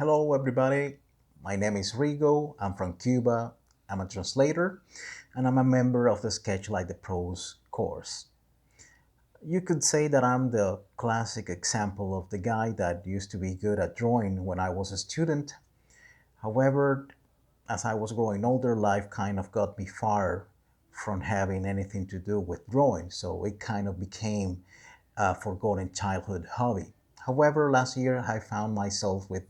Hello, everybody. My name is Rigo. I'm from Cuba. I'm a translator, and I'm a member of the Sketch Like the Pros course. You could say that I'm the classic example of the guy that used to be good at drawing when I was a student. However, as I was growing older, life kind of got me far from having anything to do with drawing, so it kind of became a forgotten childhood hobby. However, last year I found myself with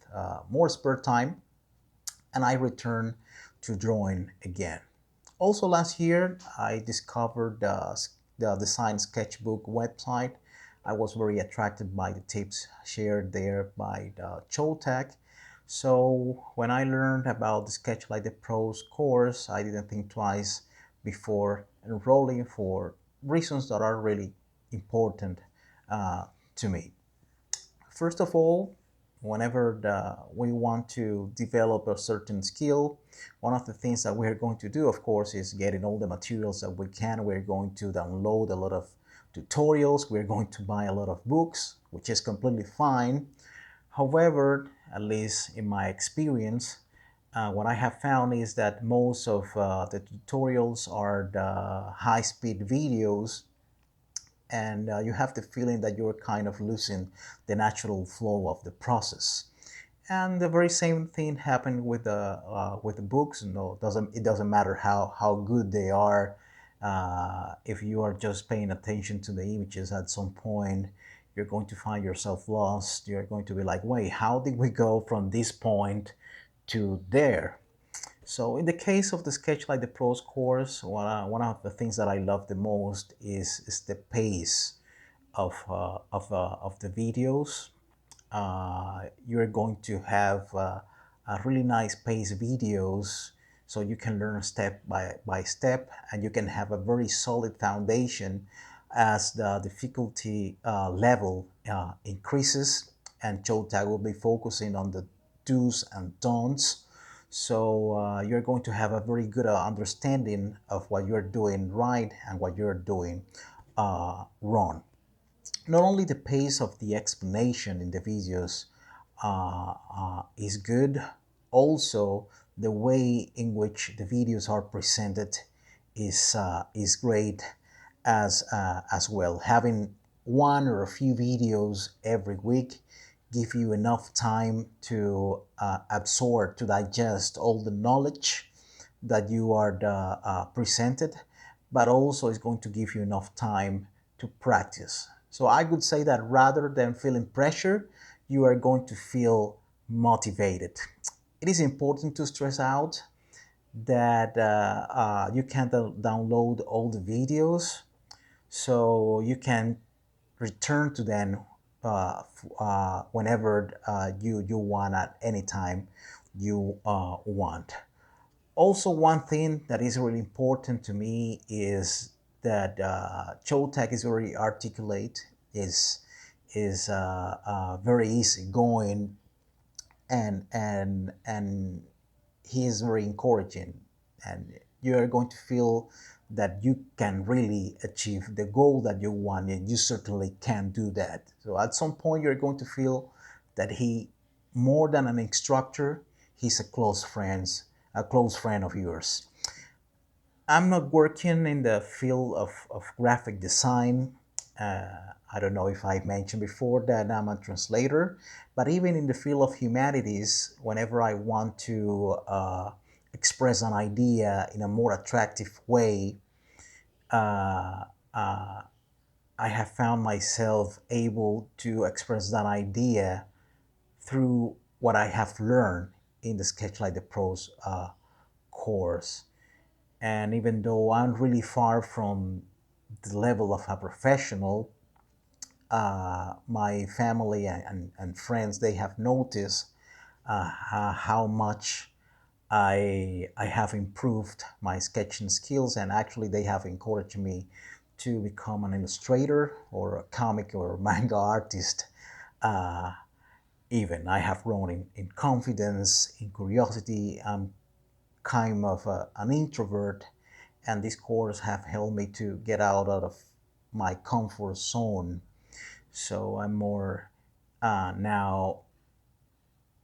more spare time and I returned to drawing again. Also, last year I discovered the Design Sketchbook website. I was very attracted by the tips shared there by the Chou-Tac. So when I learned about the Sketch Like the Pros course, I didn't think twice before enrolling for reasons that are really important uh, to me. First of all, whenever we want to develop a certain skill, one of the things that we're going to do, of course, is getting all the materials that we can. We're going to download a lot of tutorials. We're going to buy a lot of books, which is completely fine. However, at least in my experience, what I have found is that most of the tutorials are the high-speed videos, and you have the feeling that you're kind of losing the natural flow of the process. And the very same thing happened with the books. No, it doesn't matter how good they are. If you are just paying attention to the images at some point, you're going to find yourself lost. You're going to be like, wait, how did we go from this point to there? So in the case of the Sketch Like the Pros course, one of the things that I love the most is the pace of the videos. You're going to have a really nice pace videos, so you can learn step by step, and you can have a very solid foundation as the difficulty level increases. And Chou-Tac will be focusing on the do's and don'ts. So you're going to have a very good understanding of what you're doing right and what you're doing wrong. Not only the pace of the explanation in the videos is good, also the way in which the videos are presented is great as well. Having one or a few videos every week give you enough time to absorb, to digest all the knowledge that you are presented, but also it's going to give you enough time to practice. So I would say that rather than feeling pressure, you are going to feel motivated. It is important to stress out that you can't download all the videos, so you can return to them whenever you want at any time you want. Also, one thing that is really important to me is that Chou-Tac is very articulate, is very easygoing, and he is very encouraging, and you are going to feel that you can really achieve the goal that you want, and you certainly can do that. So at some point, you're going to feel that he, more than an instructor, he's a close friend of yours. I'm not working in the field of graphic design. I don't know if I mentioned before that I'm a translator, but even in the field of humanities, whenever I want to express an idea in a more attractive way, uh, uh, I have found myself able to express that idea through what I have learned in the Sketch Like the Pros course. And even though I'm really far from the level of a professional, my family and friends, they have noticed how much I have improved my sketching skills, and actually they have encouraged me to become an illustrator or a comic or manga artist. Uh, Even I have grown in confidence, in curiosity. I'm kind of an introvert, and this course have helped me to get out of my comfort zone. So I'm more now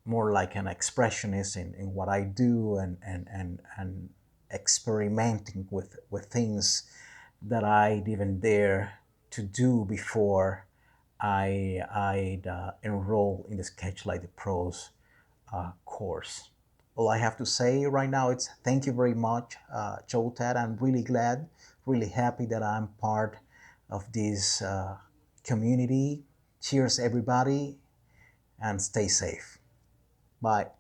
more like an expressionist in what I do, and experimenting with things that I didn't dare to do before I'd enroll in the Sketch Like the Pros course. All I have to say right now is thank you very much, Chou-Tac. I'm really glad, really happy that I'm part of this community. Cheers, everybody, and stay safe. Bye.